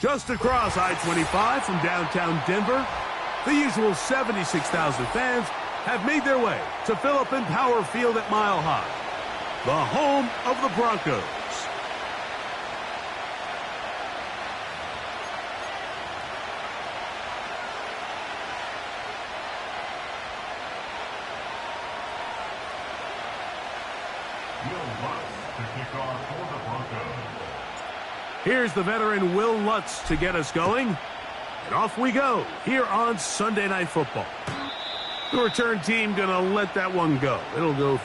Just across I-25 from downtown Denver, the usual 76,000 fans have made their way to fill up Empower Field at Mile High, the home of the Broncos. Here's the veteran Will Lutz to get us going. And off we go here on Sunday Night Football. The return team going to let that one go. It'll go.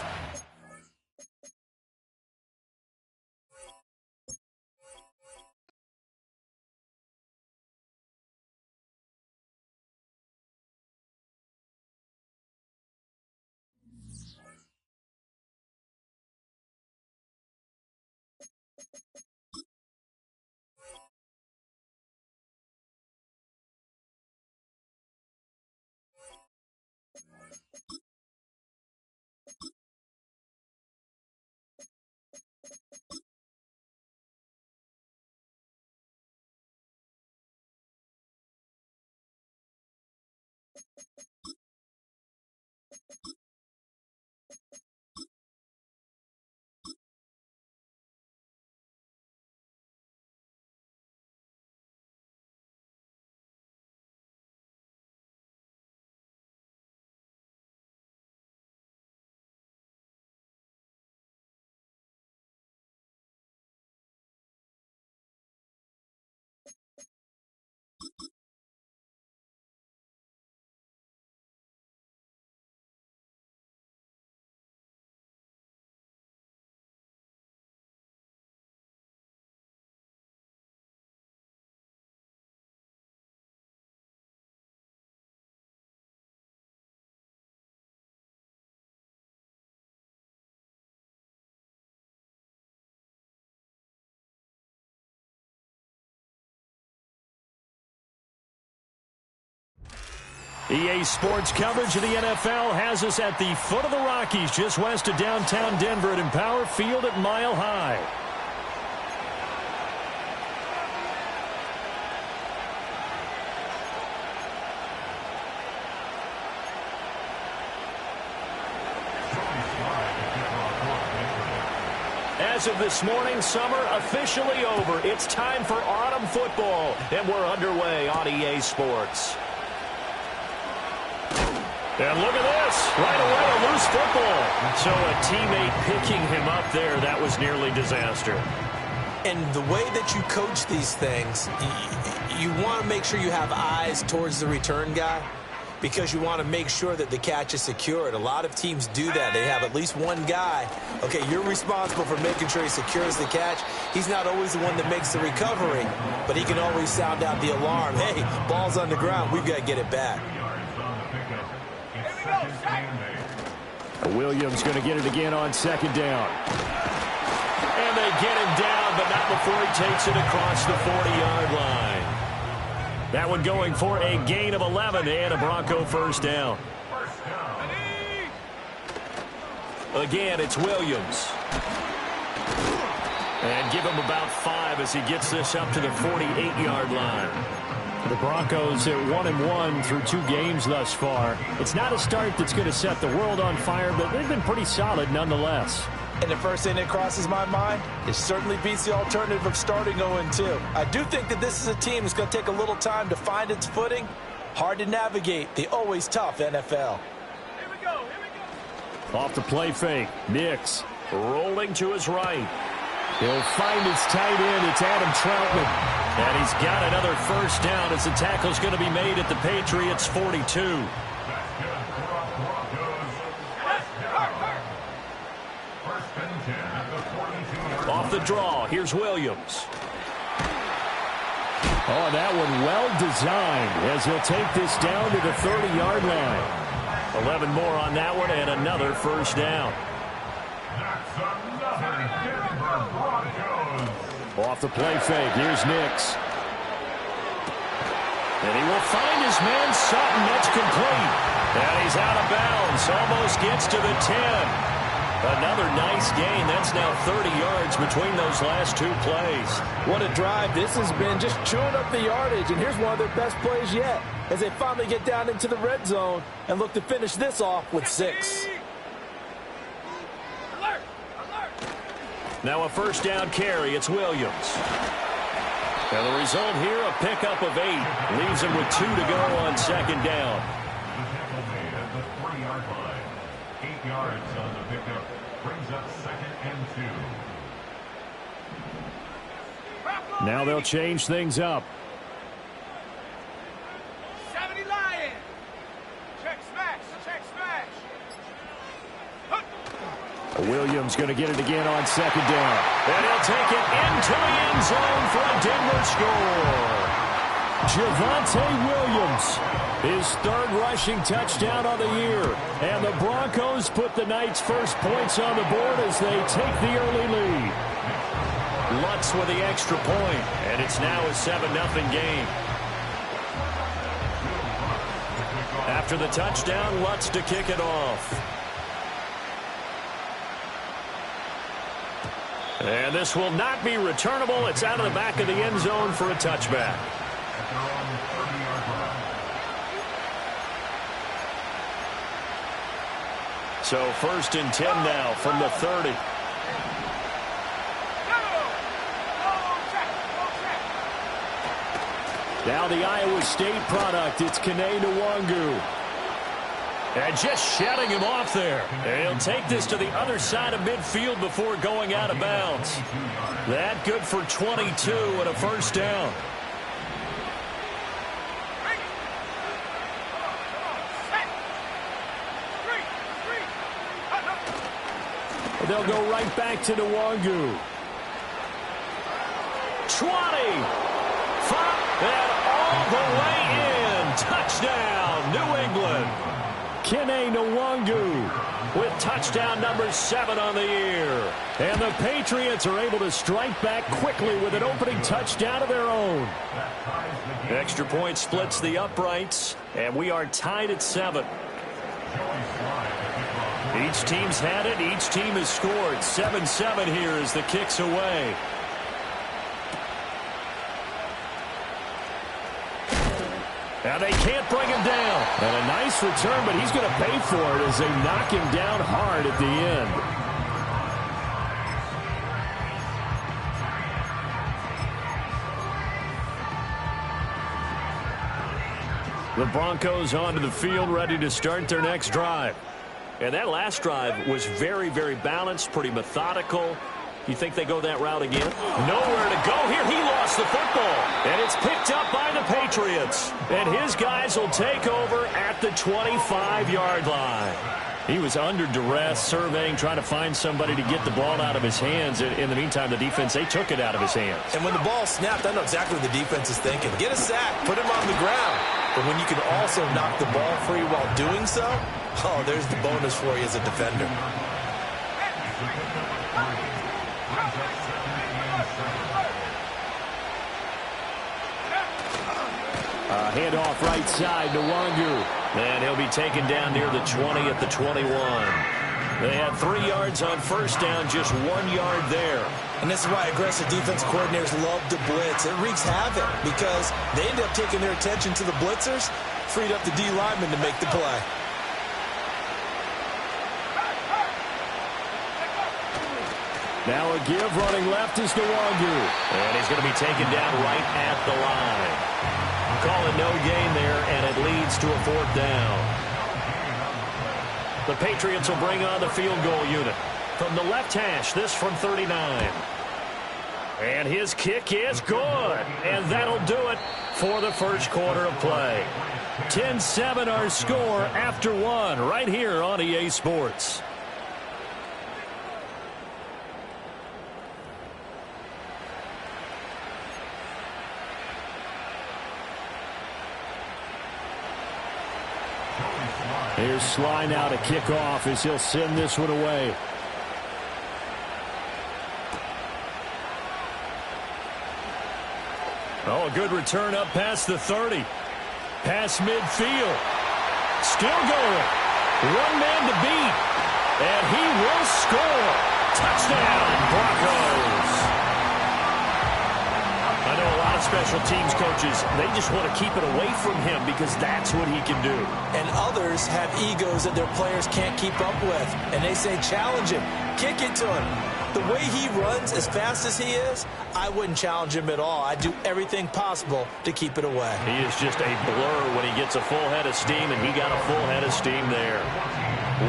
EA Sports coverage of the NFL has us at the foot of the Rockies, just west of downtown Denver at Empower Field at Mile High. As of this morning, summer officially over. It's time for autumn football, and we're underway on EA Sports. And look at this, right away, a loose football. So a teammate picking him up there, that was nearly disaster. And the way that you coach these things, you want to make sure you have eyes towards the return guy because you want to make sure that the catch is secured. A lot of teams do that. They have at least one guy. Okay, you're responsible for making sure he secures the catch. He's not always the one that makes the recovery, but he can always sound out the alarm. Hey, ball's on the ground. We've got to get it back. Williams going to get it again on second down. And they get him down, but not before he takes it across the 40-yard line. That one going for a gain of 11 and a Bronco first down. Again, it's Williams. And give him about 5 as he gets this up to the 48-yard line. The Broncos are 1-1 through 2 games thus far. It's not a start that's going to set the world on fire, but they've been pretty solid nonetheless. And the first thing that crosses my mind, it certainly beats the alternative of starting 0-2. I do think that this is a team that's going to take a little time to find its footing. Hard to navigate the always tough NFL. Here we go. Off the play fake, Nix rolling to his right. He'll find his tight end. It's Adam Troutman. And he's got another first down as the tackle's going to be made at the Patriots' 42. Off the draw, here's Williams. Oh, that one well designed as he'll take this down to the 30-yard line. 11 more on that one and another first down. Off the play fake, here's Nix. And he will find his man Sutton. That's complete. And he's out of bounds. Almost gets to the 10. Another nice gain. That's now 30 yards between those last two plays. What a drive this has been, just chewing up the yardage. And here's one of their best plays yet as they finally get down into the red zone and look to finish this off with 6. Now a first down carry. It's Williams. And the result here, a pickup of 8. Leaves him with 2 to go on second down. 8 yards on the pickup. Brings up 2nd and 2. Now they'll change things up. 70 Lions. Check smash. Check smash. Williams going to get it again on second down. And he'll take it into the end zone for a Denver score. Javonte Williams, his 3rd rushing touchdown of the year. And the Broncos put the Knights' first points on the board as they take the early lead. Lutz with the extra point, and it's now a 7-0 game. After the touchdown, Lutz to kick it off. And this will not be returnable. It's out of the back of the end zone for a touchback. So 1st and 10 now from the 30. Now the Iowa State product, it's Kene Nwangu. And just shutting him off there. And he'll take this to the other side of midfield before going out of bounds. That good for 22 and a first down. They'll go right back to Nwangu. 20. 5. And all the way in. Touchdown, New England. Kene Nwangu with touchdown number 7 on the year. And the Patriots are able to strike back quickly with an opening touchdown of their own. Extra point splits the uprights, and we are tied at 7. Each team's had it. Each team has scored. 7-7 here as the kick's away. And they can't bring him down. And a nice return, but he's going to pay for it as they knock him down hard at the end. The Broncos onto the field, ready to start their next drive. And that last drive was very, very balanced, pretty methodical. You think they go that route again? Nowhere to go here. He lost the football. And it's picked up by the Patriots. And his guys will take over at the 25-yard line. He was under duress, surveying, trying to find somebody to get the ball out of his hands. In the meantime, the defense, they took it out of his hands. And when the ball snapped, I know exactly what the defense is thinking. Get a sack, put him on the ground. But when you can also knock the ball free while doing so, oh, there's the bonus for you as a defender. Handoff right side to Nwangu. And he'll be taken down near the 20 at the 21. They had 3 yards on first down, just 1 yard there. And this is why aggressive defense coordinators love to blitz. It wreaks havoc because they end up taking their attention to the blitzers, freed up the D lineman to make the play. Now a give running left is Nwangu. And he's going to be taken down right at the line. Call it no gain there, and it leads to a 4th down. The Patriots will bring on the field goal unit. From the left hash, this from 39. And his kick is good. And that'll do it for the first quarter of play. 10-7 our score after 1 right here on EA Sports. Here's Sly now to kick off as he'll send this one away. Oh, a good return up past the 30. Past midfield. Still going. One man to beat. And he will score. Touchdown, Broncos. I know a lot of special teams coaches, they just want to keep it away from him because that's what he can do. And others have egos that their players can't keep up with. And they say, challenge him. Kick it to him. The way he runs as fast as he is, I wouldn't challenge him at all. I'd do everything possible to keep it away. He is just a blur when he gets a full head of steam, and he got a full head of steam there.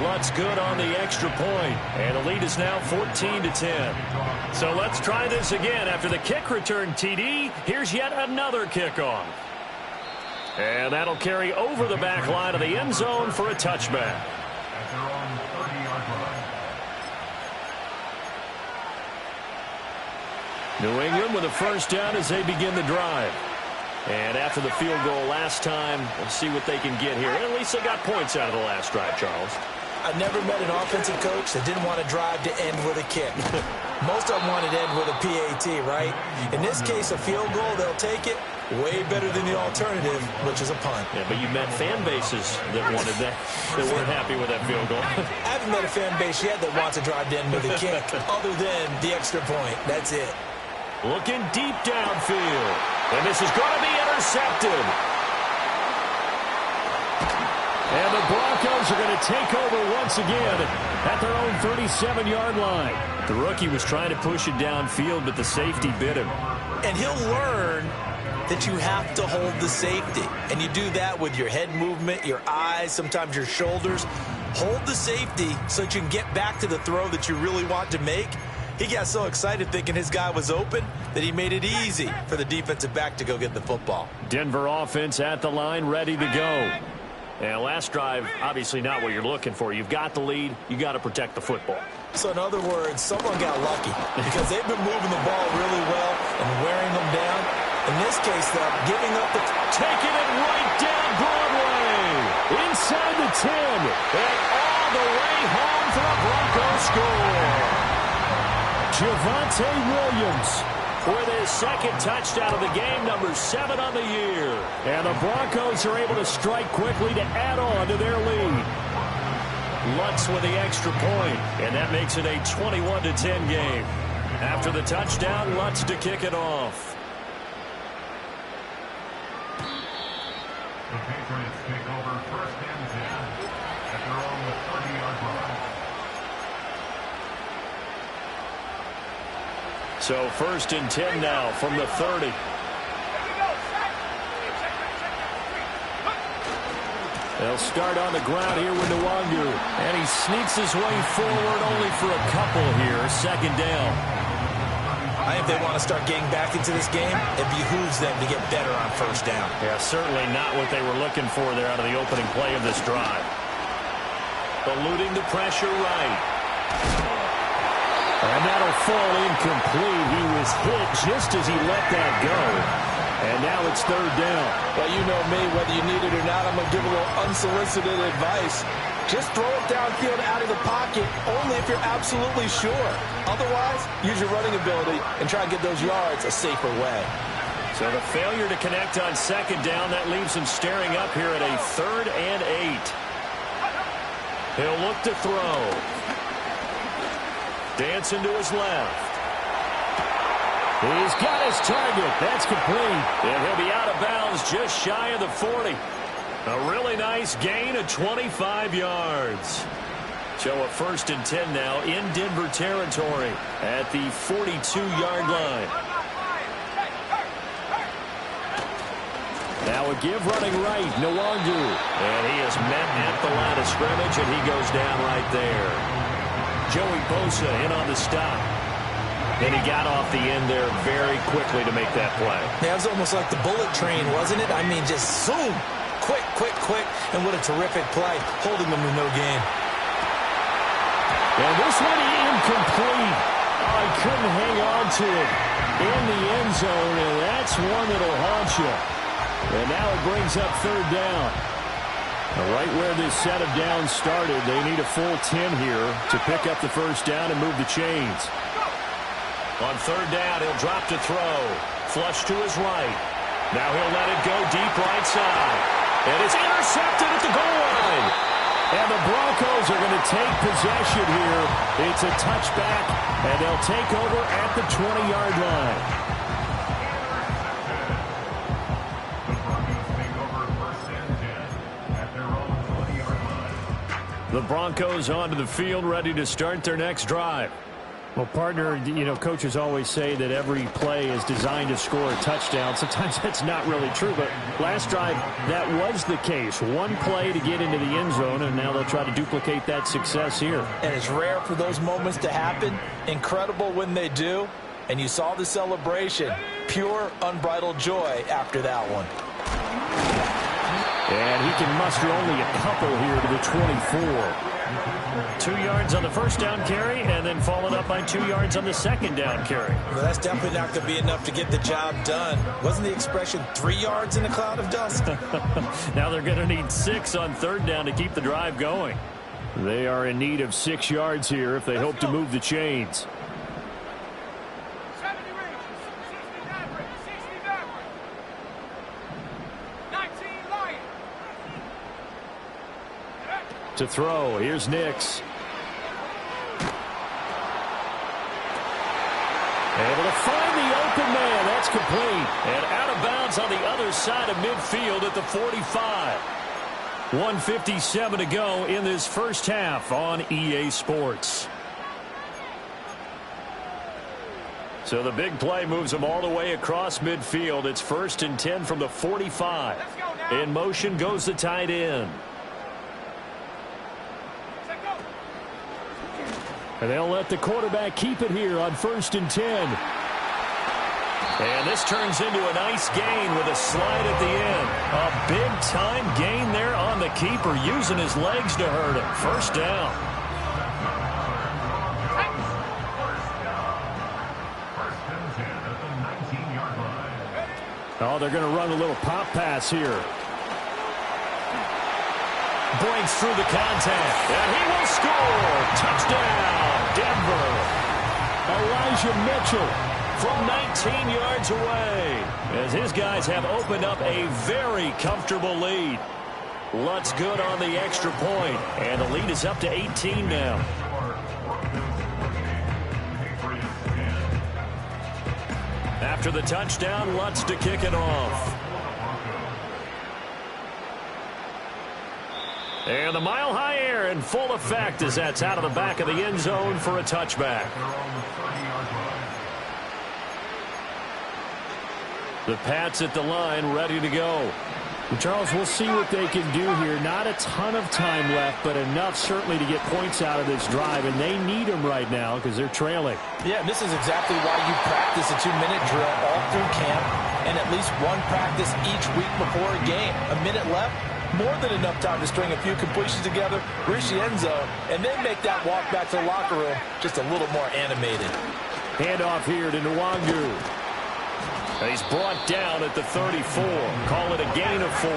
Lutz good on the extra point, and the lead is now 14-10. So let's try this again. After the kick return TD, here's yet another kickoff. And that'll carry over the back line of the end zone for a touchback. At their own 30-yard line. New England with a first down as they begin the drive. And after the field goal last time, we'll see what they can get here. At least they got points out of the last drive, Charles. I never met an offensive coach that didn't want to drive to end with a kick. Most of them wanted to end with a PAT, right? In this case, a field goal, they'll take it. Way better than the alternative, which is a punt. Yeah, but you met fan bases that wanted that, that weren't happy with that field goal. I haven't met a fan base yet that wants to drive to end with a kick, other than the extra point. That's it. Looking deep downfield. And this is going to be intercepted. And the Broncos are going to take over once again at their own 37-yard line. The rookie was trying to push it downfield, but the safety bit him. And he'll learn that you have to hold the safety. And you do that with your head movement, your eyes, sometimes your shoulders. Hold the safety so that you can get back to the throw that you really want to make. He got so excited thinking his guy was open that he made it easy for the defensive back to go get the football. Denver offense at the line, ready to go. And last drive, obviously not what you're looking for. You've got the lead. You got to protect the football. So in other words, someone got lucky because they've been moving the ball really well and wearing them down. In this case, though, giving up the... Taking it right down Broadway. Inside the 10. And all the way home for a Broncos score. Javonte Williams with his second touchdown of the game, number 7 on the year. And the Broncos are able to strike quickly to add on to their lead. Lutz with the extra point, and that makes it a 21-10 game. After the touchdown, Lutz to kick it off. The Patriots take over first and 10 at their own 30-yard line. So first and 10 now from the 30. They'll start on the ground here with Nwangu. And he sneaks his way forward only for a couple here. Second down. I think they want to start getting back into this game. It behooves them to get better on first down. Yeah, certainly not what they were looking for there out of the opening play of this drive. Eluding the pressure right. And that'll fall incomplete. He was hit just as he let that go. And now it's third down. Well, you know me, whether you need it or not, I'm going to give a little unsolicited advice. Just throw it downfield out of the pocket only if you're absolutely sure. Otherwise, use your running ability and try and get those yards a safer way. So the failure to connect on second down, that leaves him staring up here at a 3rd and 8. He'll look to throw. Dancing to his left. He's got his target. That's complete. And he'll be out of bounds just shy of the 40. A really nice gain of 25 yards. So a 1st and 10 now in Denver territory at the 42-yard line. Now a give running right, Nwangu. And he is met at the line of scrimmage, and he goes down right there. Joey Bosa in on the stop. And he got off the end there very quickly to make that play. Yeah, it was almost like the bullet train, wasn't it? I mean, just zoom. Quick, quick, quick. And what a terrific play, holding them to no gain. And this one incomplete. Oh, he couldn't hang on to it in the end zone, and that's one that'll haunt you. And now it brings up third down. Right where this set of downs started, they need a full 10 here to pick up the first down and move the chains. On third down, he'll drop to throw. Flush to his right. Now he'll let it go deep right side. And it's intercepted at the goal line. And the Broncos are going to take possession here. It's a touchback, and they'll take over at the 20-yard line. The Broncos take over first and 10 at their own 20-yard line. The Broncos onto the field, ready to start their next drive. Well, partner, you know, coaches always say that every play is designed to score a touchdown. Sometimes that's not really true, but last drive, that was the case. One play to get into the end zone, and now they'll try to duplicate that success here. And it's rare for those moments to happen. Incredible when they do. And you saw the celebration. Pure, unbridled joy after that one. And he can muster only a couple here to the 24. 2 yards on the first down carry, and then followed up by 2 yards on the second down carry. Well, that's definitely not going to be enough to get the job done. Wasn't the expression 3 yards in a cloud of dust? Now they're going to need 6 on third down to keep the drive going. They are in need of 6 yards here if they hope to move the chains. 70 reaches, 60 backward, 60 backward. 19 Lions. To throw, here's Nix. Able to find the open man. That's complete. And out of bounds on the other side of midfield at the 45. 1:57 to go in this first half on EA Sports. So the big play moves them all the way across midfield. It's 1st and 10 from the 45. In motion goes the tight end. And they'll let the quarterback keep it here on 1st and 10. And this turns into a nice gain with a slide at the end. A big-time gain there on the keeper, using his legs to hurt him. First down. First and 10 at the 19-yard line. Oh, they're going to run a little pop pass here. Breaks through the contact, and he will score. Touchdown, Denver. Elijah Mitchell from 19 yards away, as his guys have opened up a very comfortable lead. Lutz good on the extra point, and the lead is up to 18 now. After the touchdown, Lutz to kick it off. And the mile-high air in full effect as that's out of the back of the end zone for a touchback. The Pats at the line, ready to go. Charles, we'll see what they can do here. Not a ton of time left, but enough certainly to get points out of this drive, and they need them right now because they're trailing. Yeah, this is exactly why you practice a 2-minute drill all through camp and at least one practice each week before a game. A minute left, more than enough time to string a few completions together, reach the end zone, and then make that walk back to the locker room just a little more animated. Handoff here to Nwangu. He's brought down at the 34. Call it a gain of 4.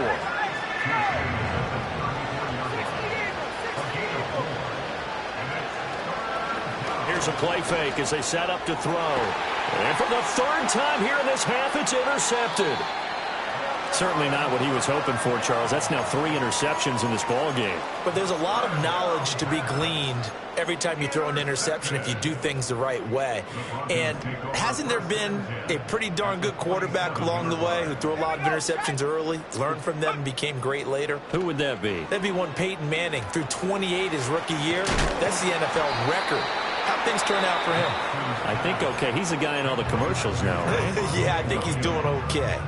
Here's a play fake as they set up to throw. And for the third time here in this half, it's intercepted. Certainly not what he was hoping for, Charles. That's now 3 interceptions in this ball game. But there's a lot of knowledge to be gleaned every time you throw an interception if you do things the right way. And hasn't there been a pretty darn good quarterback along the way who threw a lot of interceptions early, learned from them, and became great later? Who would that be? That'd be one Peyton Manning. Threw 28 his rookie year. That's the NFL record. How'd things turn out for him? I think okay. He's the guy in all the commercials now, right? Yeah, I think he's doing okay.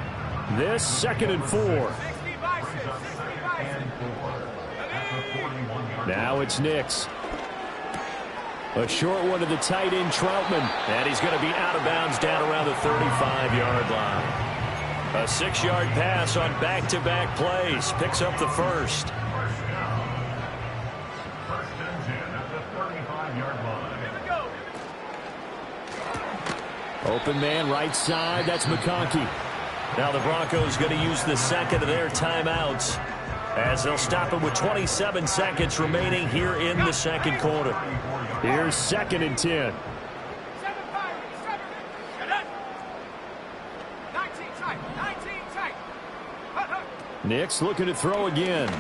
This 2nd and 4. Now it's Nix. A short one to the tight end, Troutman. And he's going to be out of bounds down around the 35-yard line. A 6-yard pass on back-to-back plays. Picks up the first. First and 10 at the 35-yard line. Open man, right side. That's McConkey. Now the Broncos going to use the second of their timeouts. as they'll stop it with 27 seconds remaining here in the second quarter. Here's 2nd and 10. 19 tight. 19 tight. Nix looking to throw again.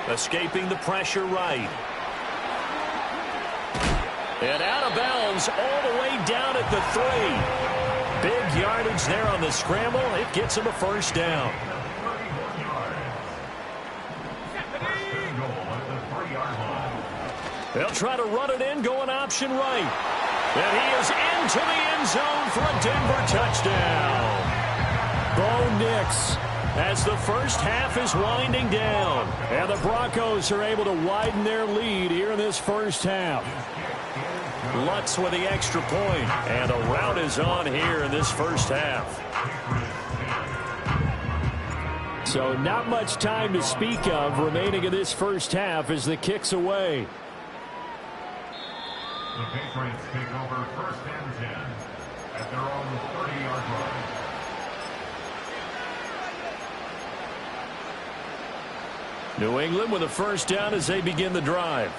Escaping the pressure right. And out of bounds all the way down at the 3. Big yardage there on the scramble. It gets him a first down. They'll try to run it in, going option right. And he is into the end zone for a Denver touchdown. Bo Nix, as the first half is winding down. And the Broncos are able to widen their lead here in this first half. Lutz with the extra point. And a rout is on here in this first half. So not much time to speak of remaining in this first half as the kick's away. The Patriots take over 1st and 10 at their own 30-yard line. New England with a first down as they begin the drive.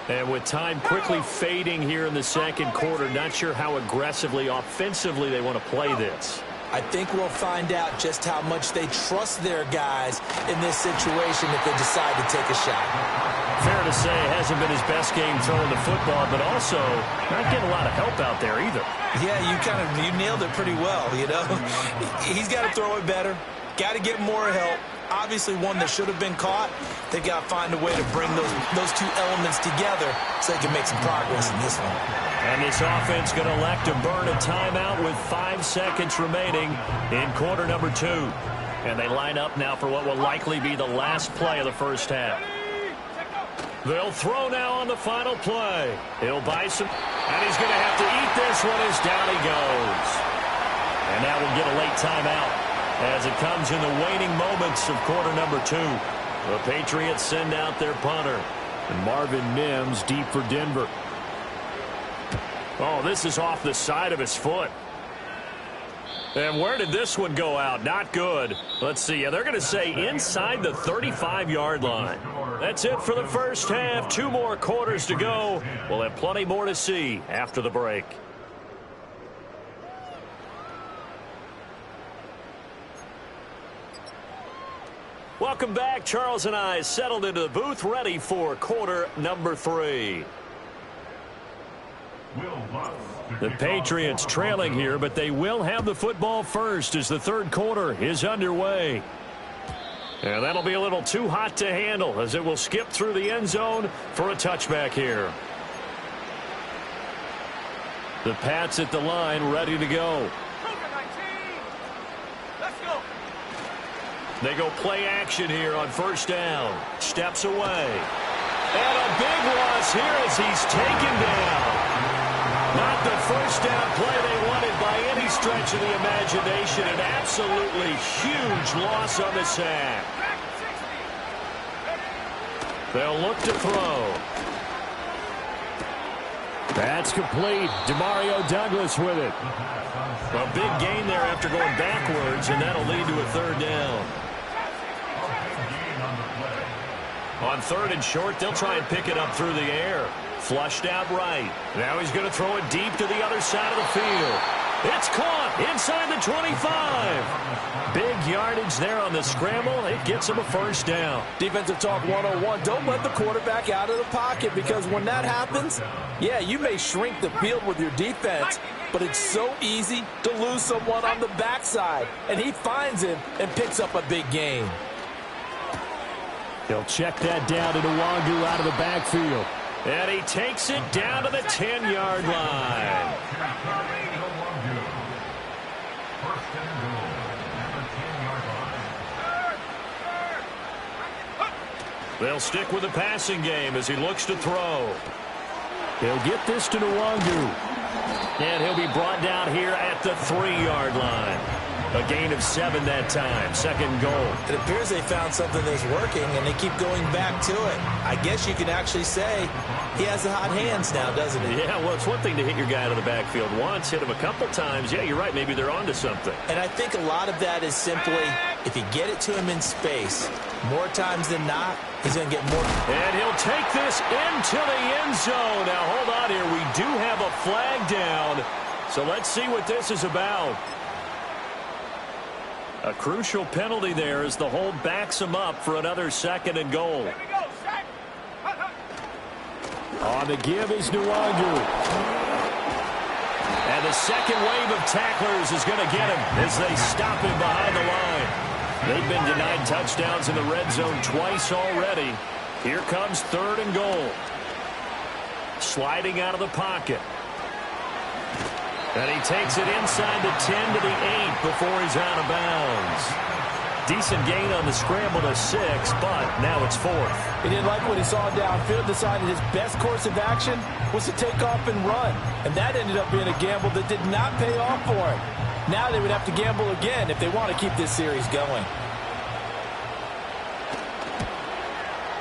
And with time quickly fading here in the second quarter, not sure how aggressively, offensively they want to play this. I think we'll find out just how much they trust their guys in this situation if they decide to take a shot. Fair to say it hasn't been his best game throwing the football, but also not getting a lot of help out there either. Yeah, you nailed it pretty well, you know. He's got to throw it better, got to get more help. Obviously one that should have been caught. They've got to find a way to bring those two elements together so they can make some progress in this one. And this offense going to elect to burn a timeout with 5 seconds remaining in quarter number 2. And they line up now for what will likely be the last play of the first half. They'll throw now on the final play. He'll buy some, and he's going to have to eat this one as down he goes. And now we'll get a late timeout as it comes in the waning moments of quarter number 2. The Patriots send out their punter. And Marvin Mims deep for Denver. Oh, this is off the side of his foot. And where did this one go out? Not good. Let's see. Yeah, they're going to say inside the 35-yard line. That's it for the first half. 2 more quarters to go. We'll have plenty more to see after the break. Welcome back. Charles and I settled into the booth, ready for quarter number 3. The Patriots trailing here, but they will have the football first as the third quarter is underway. And that'll be a little too hot to handle as it will skip through the end zone for a touchback here. The Pats at the line, ready to go. They go play action here on first down. Steps away. And a big loss here as he's taken down. Not the first down play they wanted by any stretch of the imagination. An absolutely huge loss on the sack. They'll look to throw. That's complete. Demario Douglas with it. A big gain there after going backwards, and that'll lead to a third down. On 3rd and short, they'll try and pick it up through the air. Flushed out right. Now he's going to throw it deep to the other side of the field. It's caught inside the 25. Big yardage there on the scramble. It gets him a first down. Defensive talk 101. Don't let the quarterback out of the pocket, because when that happens, yeah, you may shrink the field with your defense, but it's so easy to lose someone on the backside. And he finds him and picks up a big gain. He'll check that down to Nwangu out of the backfield. And he takes it down to the 10-yard line. They'll stick with the passing game as he looks to throw. He'll get this to Nwangu. And he'll be brought down here at the 3-yard line. A gain of 7 that time. Second goal. It appears they found something that's working, and they keep going back to it. I guess you can actually say he has the hot hands now, doesn't he? Yeah, well, it's one thing to hit your guy out of the backfield once, hit him a couple times. Yeah, you're right. Maybe they're onto something. And I think a lot of that is simply if you get it to him in space, more times than not, he's going to get more. And he'll take this into the end zone. Now, hold on here. We do have a flag down. So let's see what this is about. A crucial penalty there as the hold backs him up for another second and goal. Here we go, set. On the give is Nwangu. And the second wave of tacklers is going to get him as they stop him behind the line. They've been denied touchdowns in the red zone twice already. Here comes third and goal. Sliding out of the pocket. And he takes it inside the 10 to the 8 before he's out of bounds. Decent gain on the scramble to 6, but now it's fourth. He didn't like what he saw downfield, decided his best course of action was to take off and run. And that ended up being a gamble that did not pay off for him. Now they would have to gamble again if they want to keep this series going.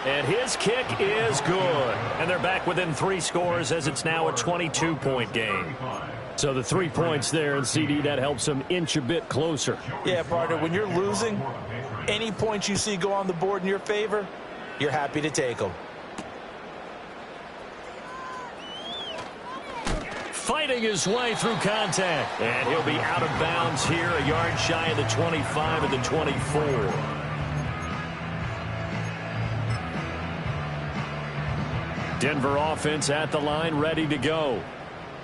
And his kick is good. And they're back within 3 scores as it's now a 22-point game. So the 3 points there, and CD, that helps them inch a bit closer. Yeah, partner, when you're losing, any points you see go on the board in your favor, you're happy to take them. Fighting his way through contact. And he'll be out of bounds here, a yard shy of the 25 and the 24. Denver offense at the line, ready to go.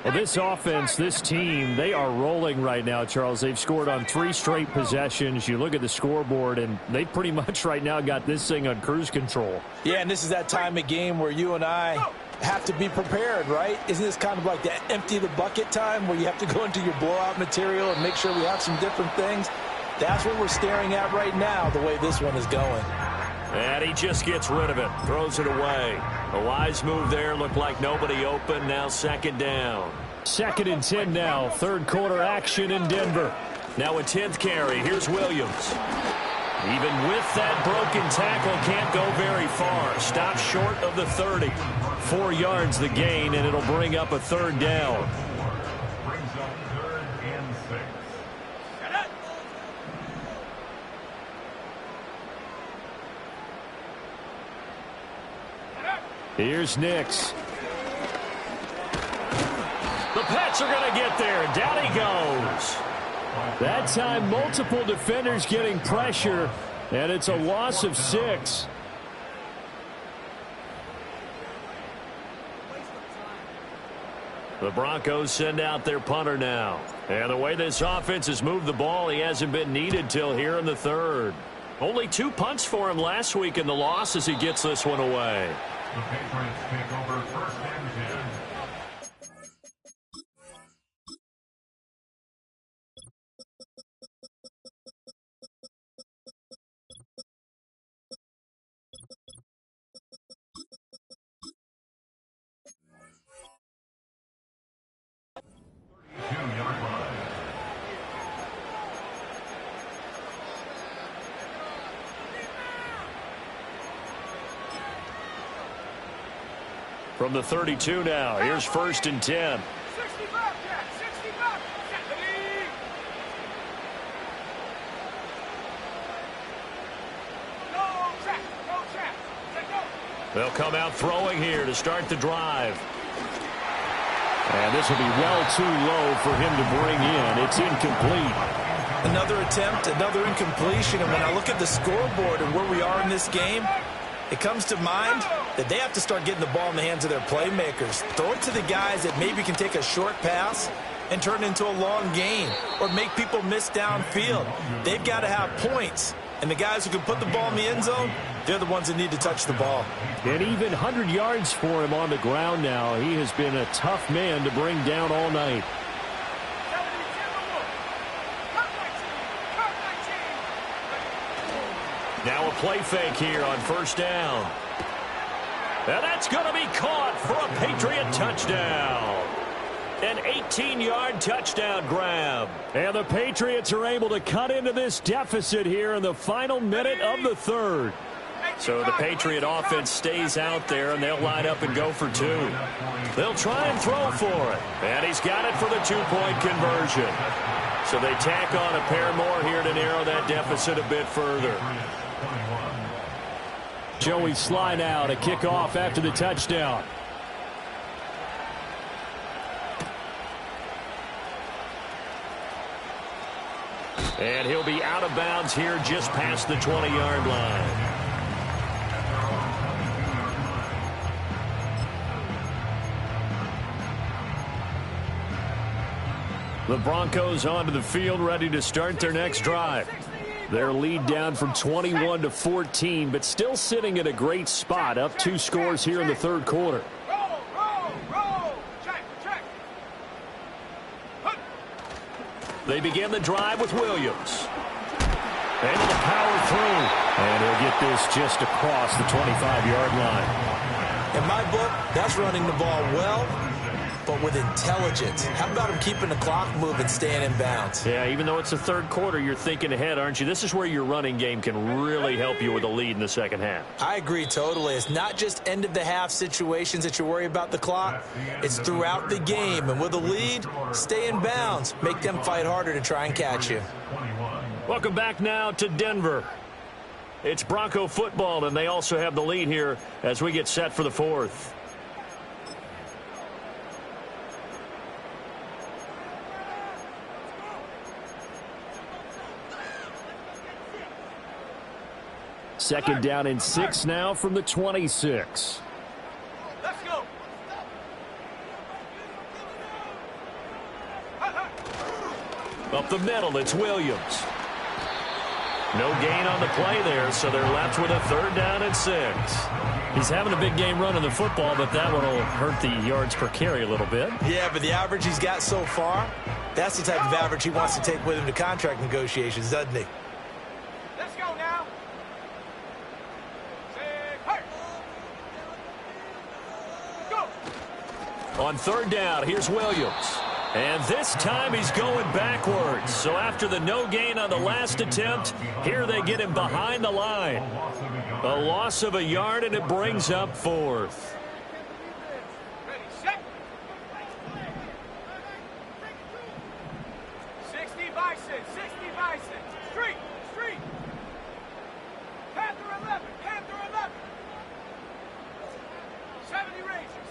Well, this offense, this team, they are rolling right now, Charles. They've scored on 3 straight possessions. You look at the scoreboard, and they pretty much right now got this thing on cruise control. Yeah, and this is that time of game where you and I have to be prepared, right? Isn't this kind of like that empty the bucket time where you have to go into your blowout material and make sure we have some different things? That's what we're staring at right now, the way this one is going. And he just gets rid of it, throws it away. A wise move there, looked like nobody open, now second down. Second and 10 now, third quarter action in Denver. Now a 10th carry, here's Williams. Even with that broken tackle, can't go very far. Stops short of the 30. 4 yards the gain, and it'll bring up a third down. Brings up 3rd and 6. Here's Nix. The Pats are going to get there. Down he goes. That time, multiple defenders getting pressure, and it's a loss of 6. The Broncos send out their punter now. And the way this offense has moved the ball, he hasn't been needed till here in the third. Only 2 punts for him last week in the loss as he gets this one away. The Patriots take over 1st and 10. From the 32 now, here's 1st and 10. 60 back, Jack, 60 back. Ready? Go, Jack, go. They'll come out throwing here to start the drive. And this will be well too low for him to bring in. It's incomplete. Another attempt, another incompletion. And when I look at the scoreboard and where we are in this game, it comes to mind that they have to start getting the ball in the hands of their playmakers. Throw it to the guys that maybe can take a short pass and turn it into a long gain or make people miss downfield. They've got to have points. And the guys who can put the ball in the end zone, they're the ones that need to touch the ball. And even 100 yards for him on the ground now. He has been a tough man to bring down all night. Now a play fake here on 1st down. And that's going to be caught for a Patriot touchdown. An 18-yard touchdown grab. And the Patriots are able to cut into this deficit here in the final minute of the third. So the Patriot offense stays out there, and they'll line up and go for two. They'll try and throw for it. And he's got it for the two-point conversion. So they tack on a pair more here to narrow that deficit a bit further. Joey Sly now to kick off after the touchdown. And he'll be out of bounds here just past the 20-yard line. The Broncos onto the field, ready to start their next drive. Their lead down from 21 to 14, but still sitting at a great spot, up 2 scores here in the third quarter. Roll. Check. They begin the drive with Williams. Able to power through. And he'll get this just across the 25-yard line. In my book, that's running the ball well, but with intelligence. How about him keeping the clock moving, staying in bounds? Yeah, even though it's the third quarter, you're thinking ahead, aren't you? This is where your running game can really help you with a lead in the second half. I agree totally. It's not just end-of-the-half situations that you worry about the clock. It's throughout the game. And with a lead, stay in bounds. Make them fight harder to try and catch you. Welcome back now to Denver. It's Bronco football, and they also have the lead here as we get set for the fourth. Second down and 6 now from the 26. Let's go. Up the middle, it's Williams. No gain on the play there, so they're left with a third down and 6. He's having a big game running the football, but that one will hurt the yards per carry a little bit. Yeah, but the average he's got so far, that's the type of average he wants to take with him to contract negotiations, doesn't he? Let's go now. Hey. Go. On third down, here's Williams. And this time he's going backwards. So after the no gain on the last attempt, here they get him behind the line. A loss of a yard, and it brings up fourth. Ready, set. 60 bison. Street. Panther 11. 70 Ranger.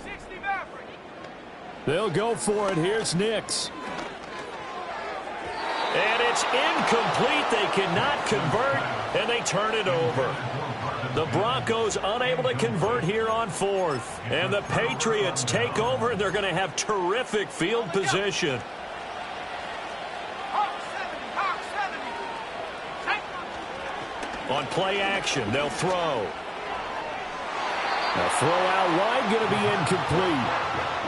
60 Maverick. They'll go for it. Here's Nix. And it's incomplete. They cannot convert, and they turn it over. The Broncos unable to convert here on fourth. And the Patriots take over, and they're going to have terrific field position. Hawk 70. On play action, they'll throw. A throw out wide, going to be incomplete.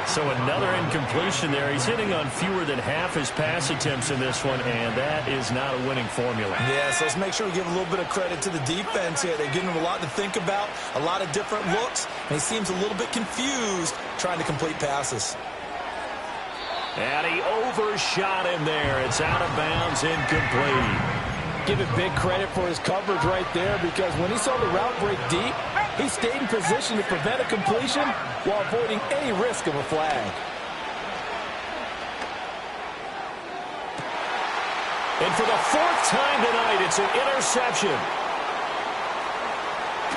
So another incompletion there. He's hitting on fewer than half his pass attempts in this one, and that is not a winning formula. Yeah, so let's make sure we give a little bit of credit to the defense here. They're giving him a lot to think about, a lot of different looks, and he seems a little bit confused trying to complete passes. And he overshot him there. It's out of bounds, incomplete. Give it big credit for his coverage right there, because when he saw the route break deep, he stayed in position to prevent a completion while avoiding any risk of a flag. And for the fourth time tonight, it's an interception.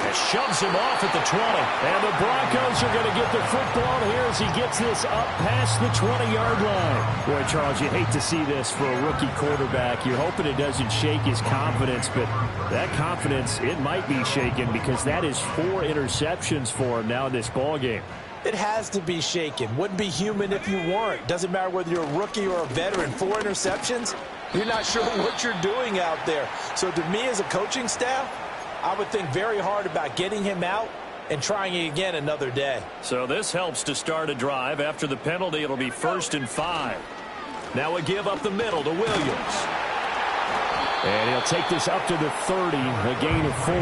It shoves him off at the 20. And the Broncos are going to get the football here as he gets this up past the 20-yard line. Boy, Charles, you hate to see this for a rookie quarterback. You're hoping it doesn't shake his confidence, but that confidence, it might be shaken because that is 4 interceptions for him now in this ball game. It has to be shaken. Wouldn't be human if you weren't. Doesn't matter whether you're a rookie or a veteran. 4 interceptions, you're not sure what you're doing out there. So to me as a coaching staff, I would think very hard about getting him out and trying it again another day. So this helps to start a drive. After the penalty, it'll be 1st and 5. Now we give up the middle to Williams. And he'll take this up to the 30, a gain of 4.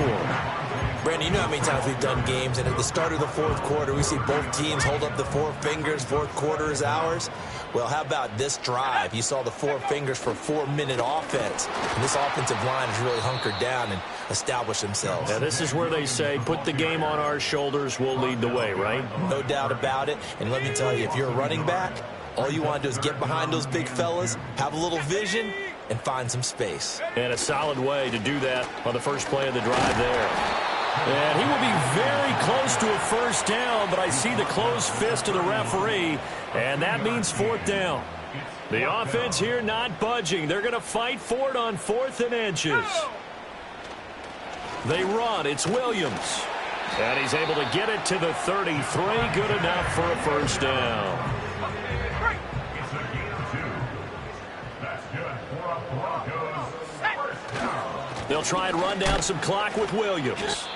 Brandon, you know how many times we've done games, and at the start of the fourth quarter, we see both teams hold up the four fingers, fourth quarter is ours. Well, how about this drive? You saw the four fingers for 4-minute offense, and this offensive line has really hunkered down and established themselves. Yeah, this is where they say, put the game on our shoulders, we'll lead the way, right? No doubt about it, and let me tell you, if you're a running back, all you want to do is get behind those big fellas, have a little vision, and find some space. And a solid way to do that on the first play of the drive there. And he will be very close to a first down, but I see the closed fist of the referee, and that means fourth down. The offense here not budging. They're going to fight for it on 4th and inches. They run. It's Williams. And he's able to get it to the 33. Good enough for a first down. It's a gain of 2. That's good for a Broncos first down. They'll try and run down some clock with Williams.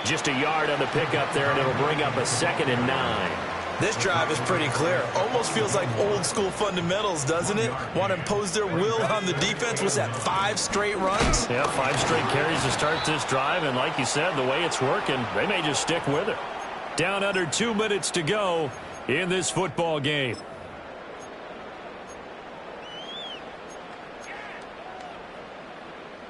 Just a yard on the pickup there, and it'll bring up a 2nd and 9. This drive is pretty clear. Almost feels like old school fundamentals, doesn't it? Want to impose their will on the defense. Was that 5 straight runs? Yeah, 5 straight carries to start this drive, and like you said, the way it's working, they may just stick with it. Down under 2 minutes to go in this football game.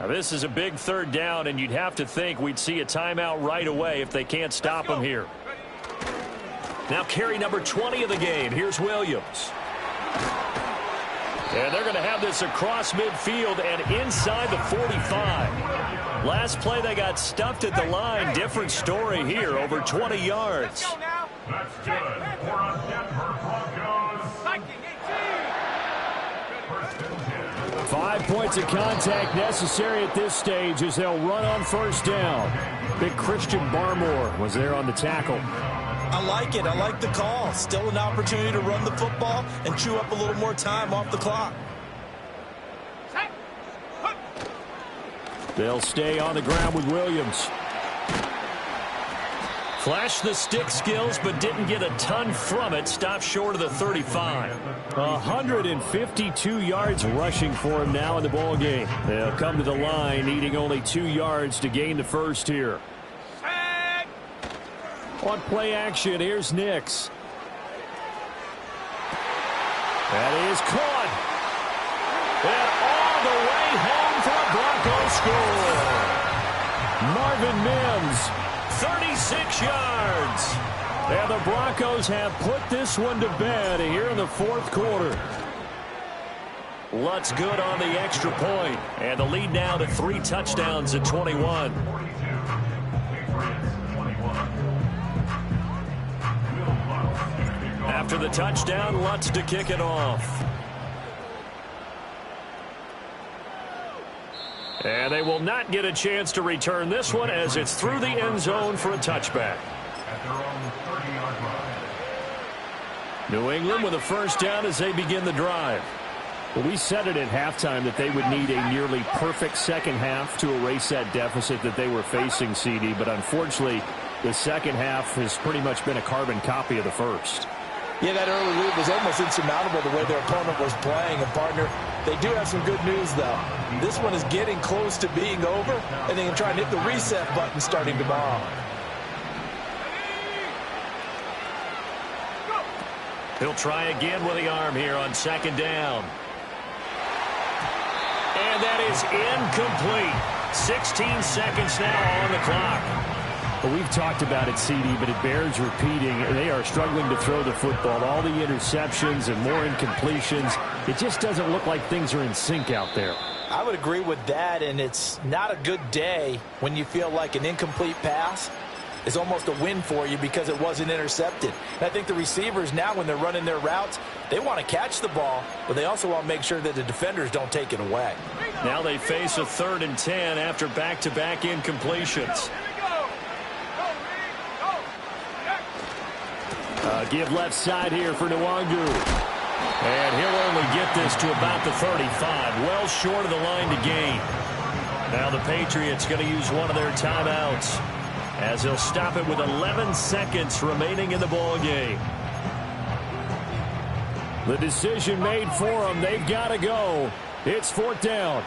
Now, this is a big 3rd down, and you'd have to think we'd see a timeout right away if they can't stop them here. Now carry number 20 of the game. Here's Williams. And they're going to have this across midfield and inside the 45. Last play they got stuffed at the line. Different story here, over 20 yards. That's good for a Denver Broncos. 5 points of contact necessary at this stage as they'll run on first down. Big Christian Barmore was there on the tackle. I like it. I like the call. Still an opportunity to run the football and chew up a little more time off the clock. They'll stay on the ground with Williams. Flashed the stick skills, but didn't get a ton from it. Stopped short of the 35. 152 yards rushing for him now in the ball game. They'll come to the line, needing only 2 yards to gain the first here. On play action, here's Nix. That is caught. And all the way home for a Broncos score. Marvin Mims, 36 yards. And the Broncos have put this one to bed here in the 4th quarter. Lutz good on the extra point. And the lead now to 3 touchdowns at 21. After the touchdown, Lutz to kick it off. And they will not get a chance to return this one as it's through the end zone for a touchback. At their own 30-yard line. New England with a first down as they begin the drive. Well, we said it at halftime that they would need a nearly perfect second half to erase that deficit that they were facing, CD. But unfortunately, the second half has pretty much been a carbon copy of the first. Yeah, that early lead was almost insurmountable the way their opponent was playing. And, partner, they do have some good news, though. This one is getting close to being over, and they can try and hit the reset button starting tomorrow. He'll try again with the arm here on 2nd down. And that is incomplete. 16 seconds now on the clock. Well, we've talked about it, CD, but it bears repeating. They are struggling to throw the football. All the interceptions and more incompletions. It just doesn't look like things are in sync out there. I would agree with that, and it's not a good day when you feel like an incomplete pass is almost a win for you because it wasn't intercepted. And I think the receivers now, when they're running their routes, they want to catch the ball, but they also want to make sure that the defenders don't take it away. Now they face a 3rd and 10 after back-to-back incompletions. Give left side here for Nwangu. And he'll only get this to about the 35. Well short of the line to gain. Now the Patriots going to use one of their timeouts as they'll stop it with 11 seconds remaining in the ball game. The decision made for them. They've got to go. It's 4th down.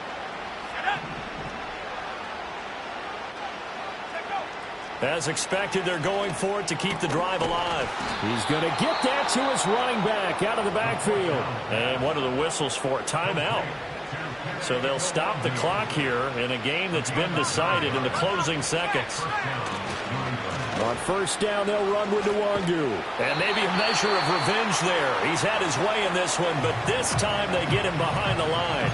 As expected, they're going for it to keep the drive alive. He's going to get that to his running back out of the backfield. And what are the whistles for? Timeout. So they'll stop the clock here in a game that's been decided in the closing seconds. On first down, they'll run with Nwangu. And maybe a measure of revenge there. He's had his way in this one, but this time they get him behind the line.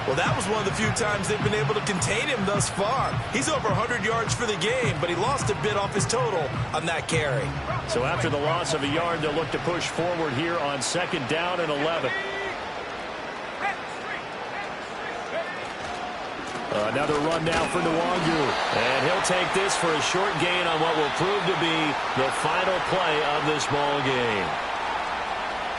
Well, that was one of the few times they've been able to contain him thus far. He's over 100 yards for the game, but he lost a bit off his total on that carry. So after the loss of a yard, they'll look to push forward here on second down and 11. Another run now for Nwangu. And he'll take this for a short gain on what will prove to be the final play of this ball game.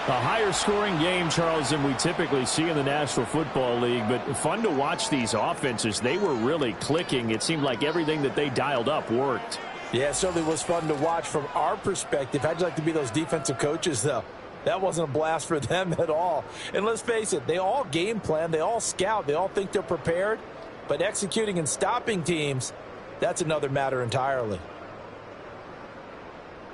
A higher scoring game, Charles, than we typically see in the National Football League, but fun to watch these offenses. They were really clicking. It seemed like everything that they dialed up worked. Yeah, it certainly was fun to watch from our perspective. How'd you like to be those defensive coaches, though? That wasn't a blast for them at all. And let's face it, they all game plan, they all scout, they all think they're prepared, but executing and stopping teams, that's another matter entirely.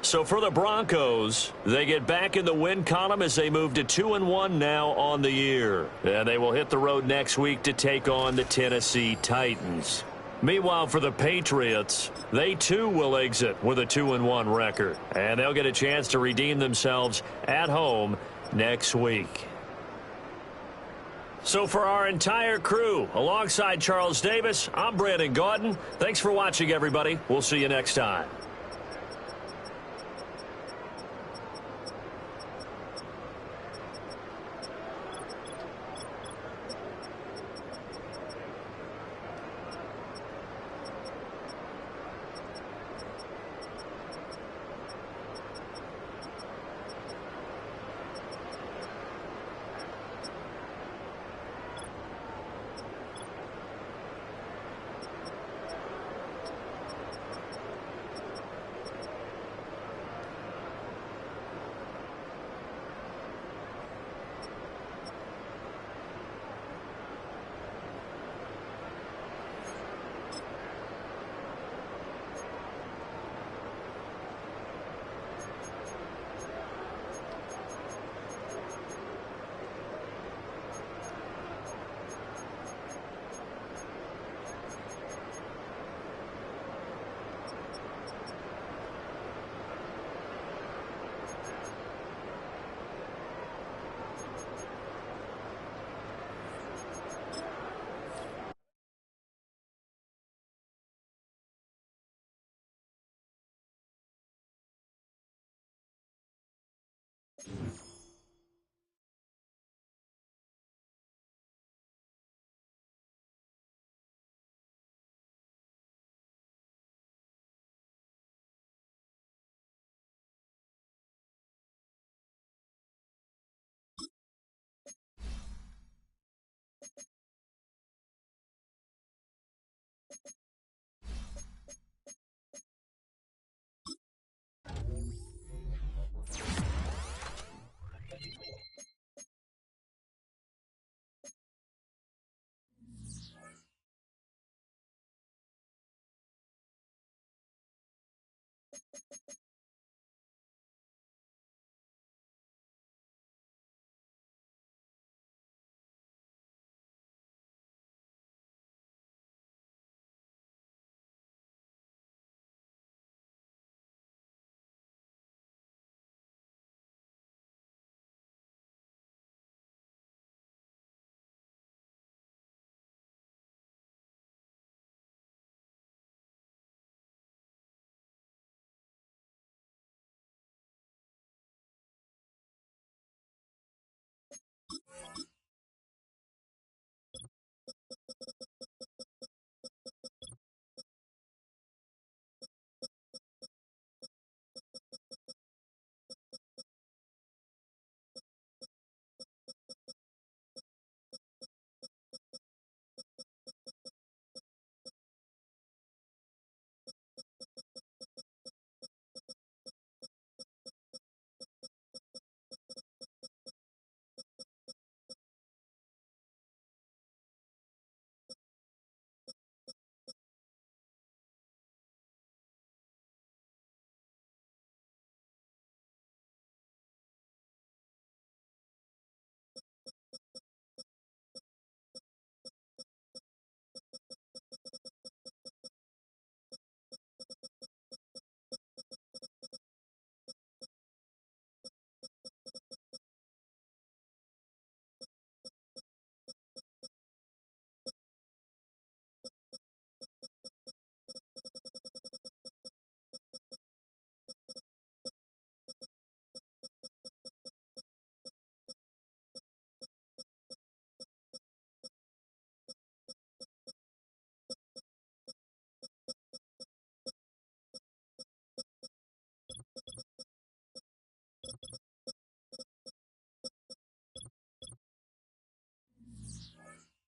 So for the Broncos, they get back in the win column as they move to 2-1 now on the year. And they will hit the road next week to take on the Tennessee Titans. Meanwhile, for the Patriots, they too will exit with a 2-1 record. And they'll get a chance to redeem themselves at home next week. So for our entire crew, alongside Charles Davis, I'm Brandon Gaudin. Thanks for watching, everybody. We'll see you next time.